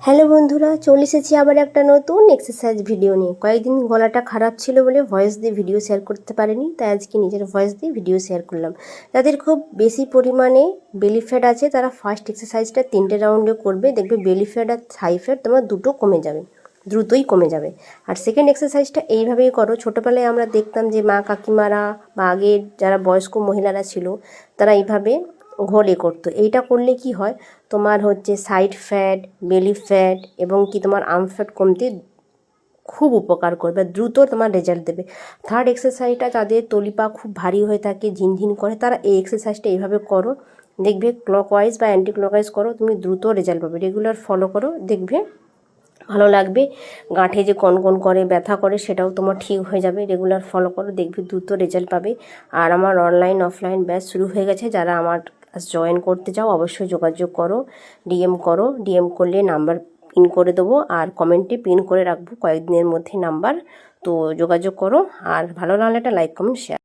Hello বন্ধুরা, চলে এসেছি আবার একটা নতুন এক্সারসাইজ ভিডিও নিয়ে। কয়েকদিন গলাটা খারাপ ছিল বলে ভয়েস দিয়ে ভিডিও শেয়ার করতে পারিনি, তাই আজকে নিজের ভয়েস দিয়ে ভিডিও শেয়ার করলাম। যাদের খুব বেশি পরিমাণে বেলি ফ্যাট আছে তারা ফার্স্ট এক্সারসাইজটা 3টে রাউন্ডে করবে, দেখবে বেলি ফ্যাট আর থাই ফ্যাট তোমার দুটো কমে যাবে, দ্রুতই কমে যাবে। আর সেকেন্ড এক্সারসাইজটা এইভাবেই করো। ছোটোবেলায় আমরা দেখতাম যে মা কাকিমারা বা আগের যারা বয়স্ক মহিলারা ছিল তারা এইভাবে ঘোলে করতো। এইটা করলে কি হয়, তোমার হচ্ছে সাইড ফ্যাট, বেলি ফ্যাট এবং কি তোমার আর্ম ফ্যাট কমতে খুব উপকার করবে, দ্রুত তোমার রেজাল্ট দেবে। থার্ড এক্সারসাইজটা যাদের তলিপা খুব ভারী হয়ে থাকে, ঝিনঝিন করে, তারা এই এক্সারসাইজটা এইভাবে করো, দেখবে ক্লকওয়াইজ বা অ্যান্টি ক্লকওয়াইজ করো, তুমি দ্রুত রেজাল্ট পাবে। রেগুলার ফলো করো, দেখবে ভালো লাগবে। গাঁঠে যে কনকন করে, ব্যথা করে, সেটাও তোমার ঠিক হয়ে যাবে। রেগুলার ফলো করো, দেখবে দ্রুত রেজাল্ট পাবে। আর আমার অনলাইন অফলাইন ব্যাচ শুরু হয়ে গেছে, যারা আমার জয়েন করতে চাও অবশ্যই যোগাযোগ করো, ডিএম করো। ডিএম করলে নাম্বার পিন করে দেবো আর কমেন্টে পিন করে রাখবো কয়েকদিনের মধ্যে নাম্বার, তো যোগাযোগ করো। আর ভালো লাগলে একটা লাইক কমেন্ট শেয়ার।